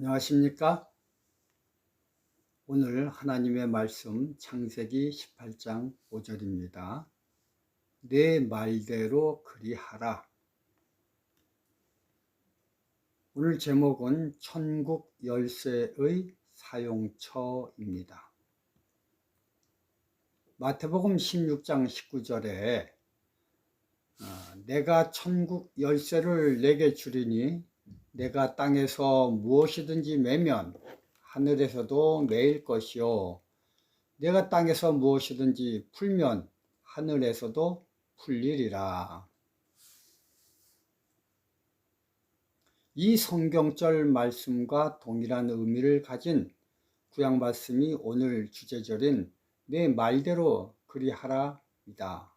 안녕하십니까? 오늘 하나님의 말씀 창세기 18장 5절입니다. 내 말대로 그리하라. 오늘 제목은 천국 열쇠의 사용처입니다. 마태복음 16장 19절에 내가 천국 열쇠를 내게 주리니 내가 땅에서 무엇이든지 매면 하늘에서도 매일 것이요 내가 땅에서 무엇이든지 풀면 하늘에서도 풀리리라. 이 성경절 말씀과 동일한 의미를 가진 구약 말씀이 오늘 주제절인 내 말대로 그리하라이다.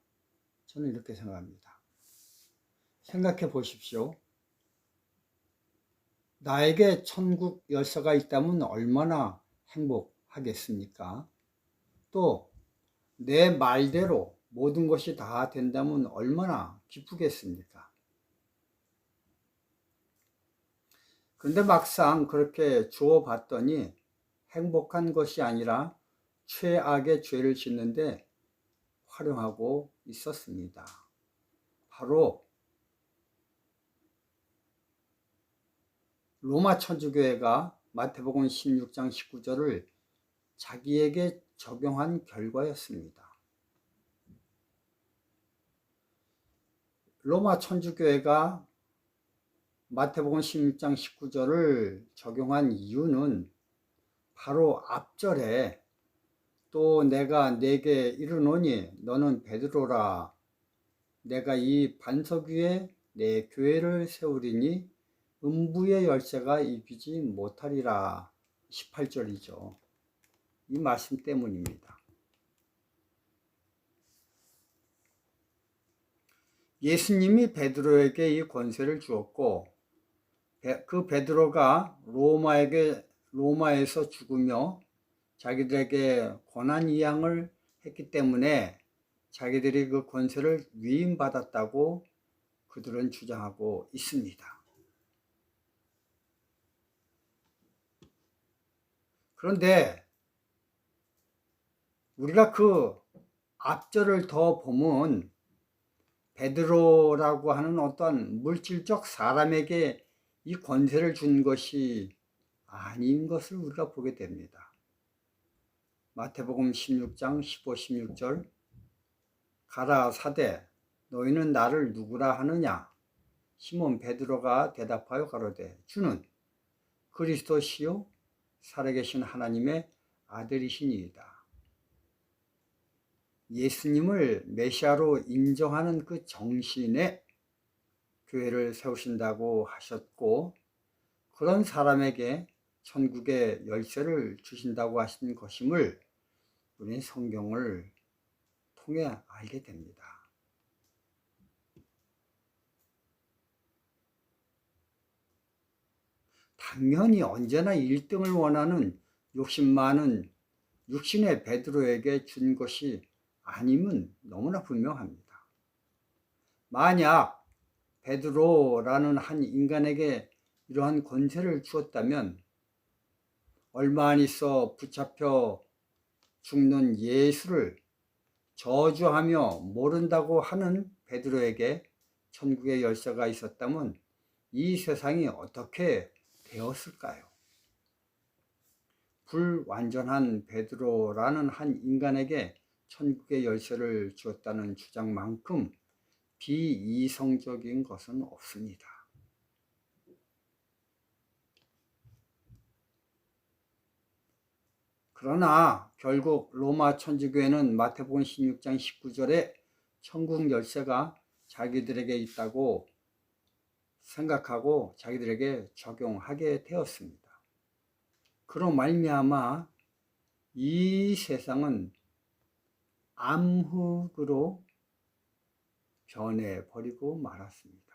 저는 이렇게 생각합니다. 생각해 보십시오. 나에게 천국 열쇠가 있다면 얼마나 행복하겠습니까? 또 내 말대로 모든 것이 다 된다면 얼마나 기쁘겠습니까? 그런데 막상 그렇게 주어 봤더니 행복한 것이 아니라 최악의 죄를 짓는데 활용하고 있었습니다. 바로 로마 천주교회가 마태복음 16장 19절을 자기에게 적용한 결과였습니다. 로마 천주교회가 마태복음 16장 19절을 적용한 이유는 바로 앞절에 또 내가 네게 이르노니 너는 베드로라 내가 이 반석 위에 내 교회를 세우리니 음부의 열쇠가 이기지 못하리라 18절이죠. 이 말씀 때문입니다. 예수님이 베드로에게 이 권세를 주었고 그 베드로가 로마에서 죽으며 자기들에게 고난 이양을 했기 때문에 자기들이 그 권세를 위임받았다고 그들은 주장하고 있습니다. 그런데 우리가 그 앞절을 더 보면 베드로라고 하는 어떤 물질적 사람에게 이 권세를 준 것이 아닌 것을 우리가 보게 됩니다. 마태복음 16장 15, 16절 가라 사대 너희는 나를 누구라 하느냐 시몬 베드로가 대답하여 가로되 주는 그리스도시요 살아계신 하나님의 아들이시니이다. 예수님을 메시아로 인정하는 그 정신에 교회를 세우신다고 하셨고 그런 사람에게 천국의 열쇠를 주신다고 하신 것임을 우리는 성경을 통해 알게 됩니다. 당연히 언제나 1등을 원하는 욕심 많은 육신의 베드로에게 준 것이 아님은 너무나 분명합니다. 만약 베드로라는 한 인간에게 이러한 권세를 주었다면 얼마 안 있어 붙잡혀 죽는 예수를 저주하며 모른다고 하는 베드로에게 천국의 열쇠가 있었다면 이 세상이 어떻게 되었을까요? 불완전한 베드로라는 한 인간에게 천국의 열쇠를 주었다는 주장만큼 비이성적인 것은 없습니다. 그러나 결국 로마 천주교회는 마태복음 16장 19절에 천국 열쇠가 자기들에게 있다고 생각하고 자기들에게 적용하게 되었습니다. 그로 말미암아 이 세상은 암흑으로 변해버리고 말았습니다.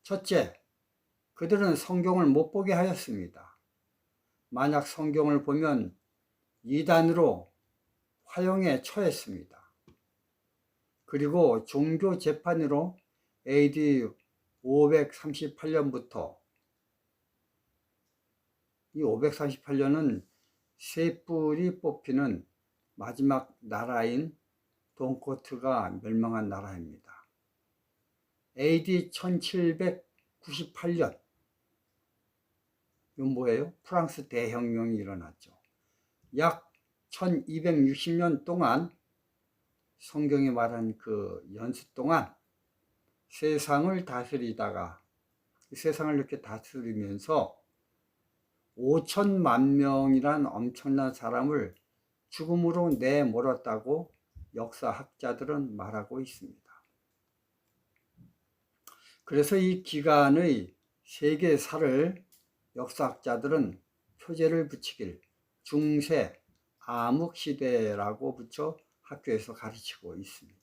첫째, 그들은 성경을 못 보게 하였습니다. 만약 성경을 보면 이단으로 화형에 처했습니다. 그리고 종교 재판으로 AD 538년부터 이 538년은 세 뿔이 뽑히는 마지막 나라인 돈코트가 멸망한 나라입니다. AD 1798년, 이건 뭐예요? 프랑스 대혁명이 일어났죠. 약 1260년 동안 성경이 말한 그 연수 동안 세상을 다스리다가 세상을 이렇게 다스리면서 5천만 명이란 엄청난 사람을 죽음으로 내몰았다고 역사학자들은 말하고 있습니다. 그래서 이 기간의 세계사를 역사학자들은 표제를 붙이길 중세 암흑시대라고 붙여 학교에서 가르치고 있습니다.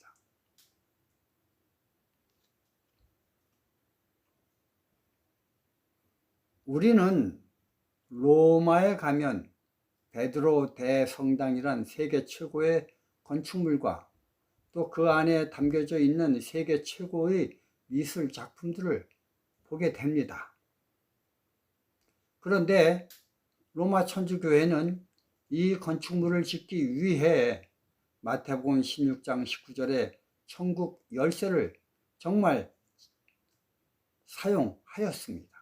우리는 로마에 가면 베드로 대성당이란 세계 최고의 건축물과 또 그 안에 담겨져 있는 세계 최고의 미술 작품들을 보게 됩니다. 그런데 로마 천주교회는 이 건축물을 짓기 위해 마태복음 16장 19절에 천국 열쇠를 정말 사용하였습니다.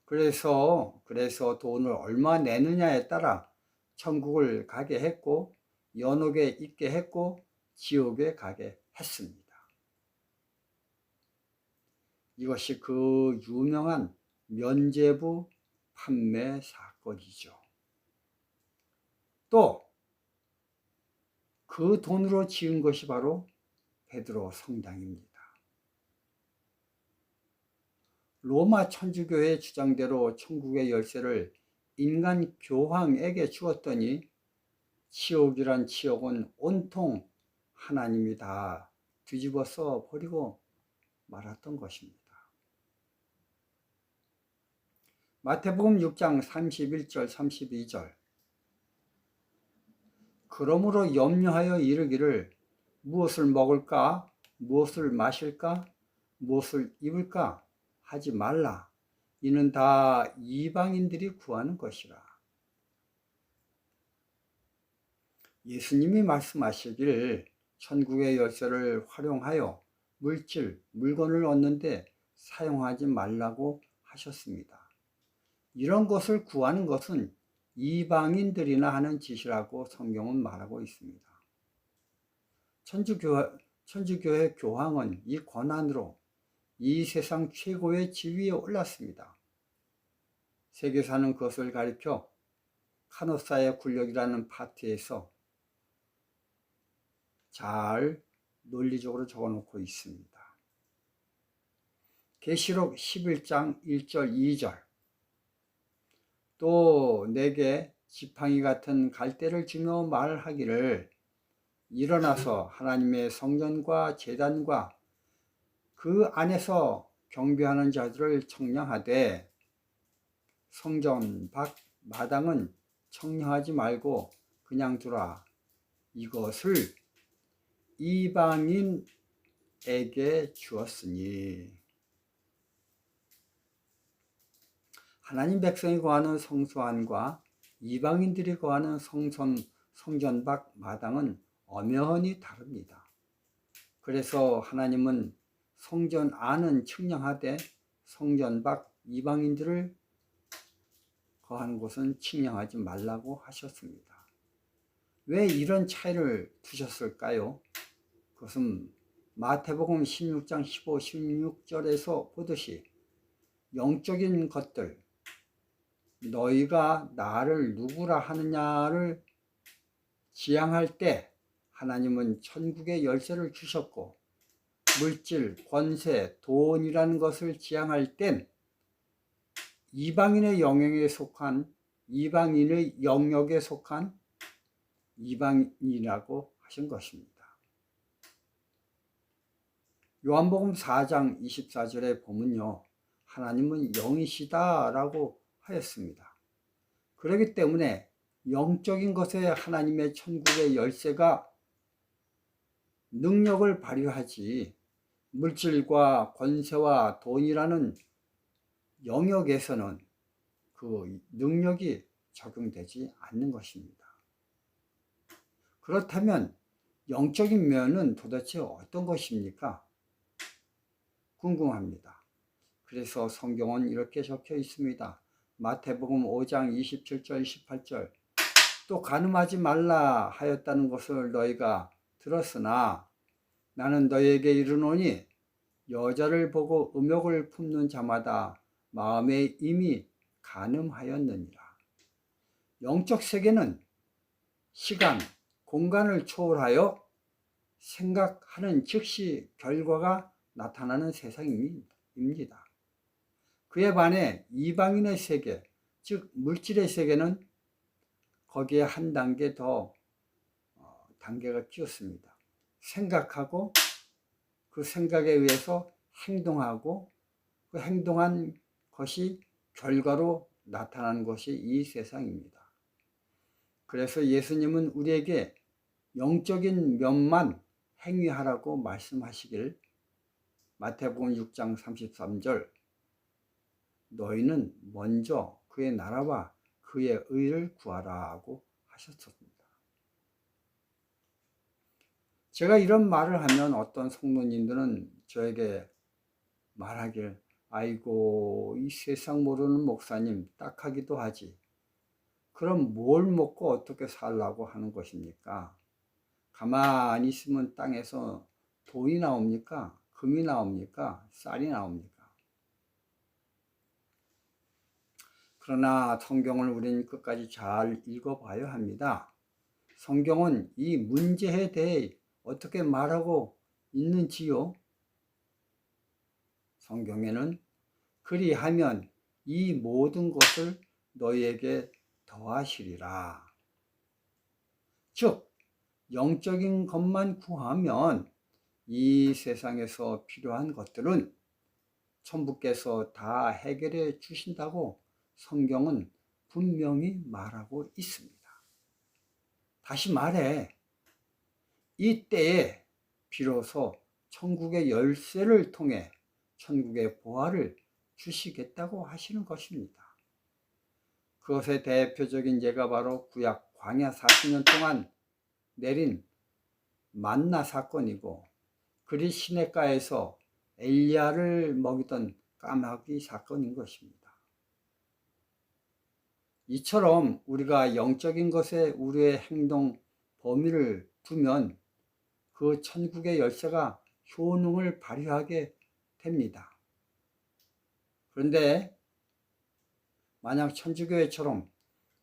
그래서 돈을 얼마 내느냐에 따라 천국을 가게 했고 연옥에 있게 했고 지옥에 가게 했습니다. 이것이 그 유명한 면죄부 판매 사건이죠. 또 그 돈으로 지은 것이 바로 베드로 성당입니다. 로마 천주교의 주장대로 천국의 열쇠를 인간 교황에게 주었더니 지옥이란 지옥은 온통 하나님이 다 뒤집어서 버리고 말았던 것입니다. 마태복음 6장 31절 32절 그러므로 염려하여 이르기를 무엇을 먹을까 무엇을 마실까 무엇을 입을까 하지 말라. 이는 다 이방인들이 구하는 것이라. 예수님이 말씀하시길 천국의 열쇠를 활용하여 물건을 얻는데 사용하지 말라고 하셨습니다. 이런 것을 구하는 것은 이방인들이나 하는 짓이라고 성경은 말하고 있습니다. 천주교회 교황은 이 권한으로 이 세상 최고의 지위에 올랐습니다. 세계사는 그것을 가리켜 카노사의 굴력이라는 파트에서 잘 논리적으로 적어놓고 있습니다. 계시록 11장 1절 2절 또 내게 지팡이 같은 갈대를 주며 말하기를 일어나서 하나님의 성전과 제단과 그 안에서 경배하는 자들을 청량하되 성전 밖 마당은 청량하지 말고 그냥 두라. 이것을 이방인에게 주었으니. 하나님 백성이 거하는 성소 안과 이방인들이 거하는 성전 밖 마당은 엄연히 다릅니다. 그래서 하나님은 성전 안은 측량하되 성전 밖 이방인들을 거하는 곳은 측량하지 말라고 하셨습니다. 왜 이런 차이를 두셨을까요? 그것은 마태복음 16장 15, 16절에서 보듯이 영적인 것들, 너희가 나를 누구라 하느냐를 지향할 때 하나님은 천국의 열쇠를 주셨고 물질, 권세, 돈이라는 것을 지향할 땐 이방인의 영역에 속한 이방인이라고 하신 것입니다. 요한복음 4장 24절에 보면요. 하나님은 영이시다라고 하였습니다. 그렇기 때문에 영적인 것에 하나님의 천국의 열쇠가 능력을 발휘하지 물질과 권세와 돈이라는 영역에서는 그 능력이 적용되지 않는 것입니다. 그렇다면 영적인 면은 도대체 어떤 것입니까? 궁금합니다. 그래서 성경은 이렇게 적혀 있습니다. 마태복음 5장 27절 28절 또 간음하지 말라 하였다는 것을 너희가 들었으나 나는 너희에게 이르노니 여자를 보고 음욕을 품는 자마다 마음에 이미 간음하였느니라. 영적 세계는 시간, 공간을 초월하여 생각하는 즉시 결과가 나타나는 세상입니다. 그에 반해 이방인의 세계, 즉 물질의 세계는 거기에 한 단계 더 단계가 끼었습니다. 생각하고 그 생각에 의해서 행동하고 그 행동한 것이 결과로 나타나는 것이 이 세상입니다. 그래서 예수님은 우리에게 영적인 면만 행위하라고 말씀하시길 마태복음 6장 33절 너희는 먼저 그의 나라와 그의 의를 구하라고 하셨습니다. 제가 이런 말을 하면 어떤 성도님들은 저에게 말하길 아이고 이 세상 모르는 목사님 딱하기도 하지. 그럼 뭘 먹고 어떻게 살라고 하는 것입니까? 가만히 있으면 땅에서 돈이 나옵니까? 금이 나옵니까? 쌀이 나옵니까? 그러나 성경을 우리는 끝까지 잘 읽어봐야 합니다. 성경은 이 문제에 대해 어떻게 말하고 있는지요? 성경에는 그리하면 이 모든 것을 너희에게 더하시리라. 즉 영적인 것만 구하면 이 세상에서 필요한 것들은 천부께서 다 해결해 주신다고 성경은 분명히 말하고 있습니다. 다시 말해 이때에 비로소 천국의 열쇠를 통해 천국의 보화를 주시겠다고 하시는 것입니다. 그것의 대표적인 예가 바로 구약 광야 40년 동안 내린 만나 사건이고 그리 시냇가에서 엘리야를 먹이던 까마귀 사건인 것입니다. 이처럼 우리가 영적인 것에 우리의 행동 범위를 두면 그 천국의 열쇠가 효능을 발휘하게 됩니다. 그런데 만약 천주교회처럼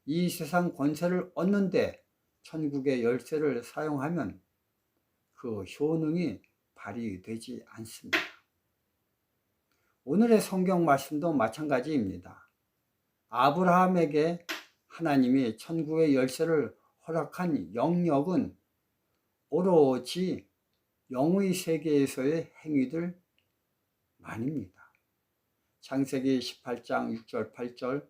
이 세상 권세를 얻는데 천국의 열쇠를 사용하면 그 효능이 발휘되지 않습니다. 오늘의 성경 말씀도 마찬가지입니다. 아브라함에게 하나님이 천국의 열쇠를 허락한 영역은 오로지 영의 세계에서의 행위들만입니다. 창세기 18장 6절 8절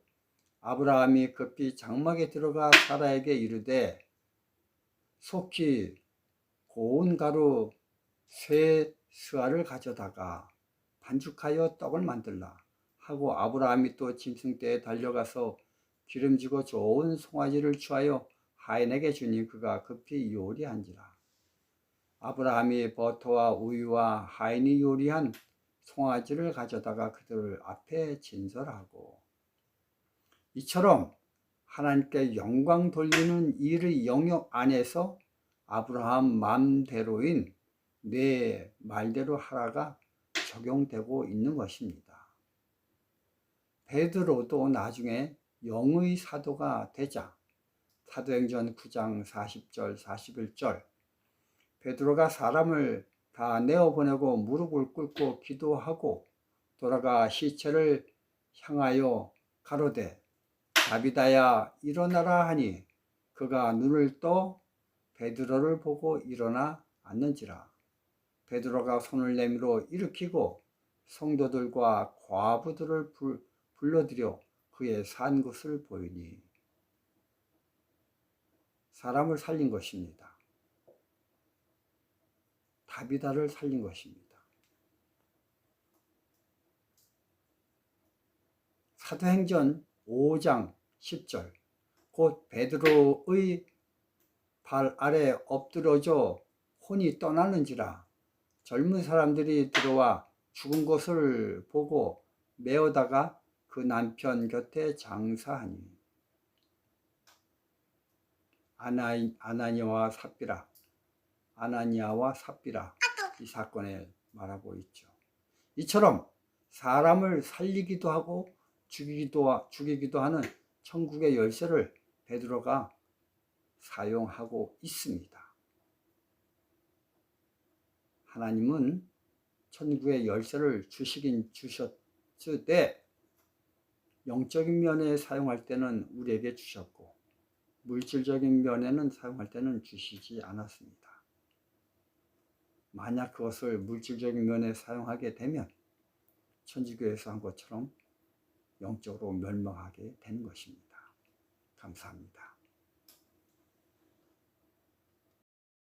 아브라함이 급히 장막에 들어가 사라에게 이르되 속히 고운 가루 쇠 스아를 가져다가 반죽하여 떡을 만들라 하고 아브라함이 또 짐승떼에 달려가서 기름지고 좋은 송아지를 취하여 하인에게 주니 그가 급히 요리한지라. 아브라함이 버터와 우유와 하인이 요리한 송아지를 가져다가 그들 앞에 진설하고 이처럼 하나님께 영광 돌리는 일의 영역 안에서 아브라함 맘대로인 내 말대로 하라가 적용되고 있는 것입니다. 베드로도 나중에 영의 사도가 되자 사도행전 9장 40절 41절 베드로가 사람을 다 내어보내고 무릎을 꿇고 기도하고 돌아가 시체를 향하여 가로되 다비다야 일어나라 하니 그가 눈을 떠 베드로를 보고 일어나 앉는지라. 베드로가 손을 내밀어 일으키고 성도들과 과부들을 불러들여 그의 산 것을 보이니 사람을 살린 것입니다. 다비다를 살린 것입니다. 사도행전 5장 10절 곧 베드로의 발 아래 엎드러져 혼이 떠나는지라 젊은 사람들이 들어와 죽은 것을 보고 메어다가 그 남편 곁에 장사하니 아나니아와 삽비라 이 사건을 말하고 있죠. 이처럼 사람을 살리기도 하고 죽이기도 하는 천국의 열쇠를 베드로가 사용하고 있습니다. 하나님은 천국의 열쇠를 주시긴 주셨으되 영적인 면에 사용할 때는 우리에게 주셨고 물질적인 면에는 사용할 때는 주시지 않았습니다. 만약 그것을 물질적인 면에 사용하게 되면 천주교에서 한 것처럼 영적으로 멸망하게 되는 것입니다. 감사합니다.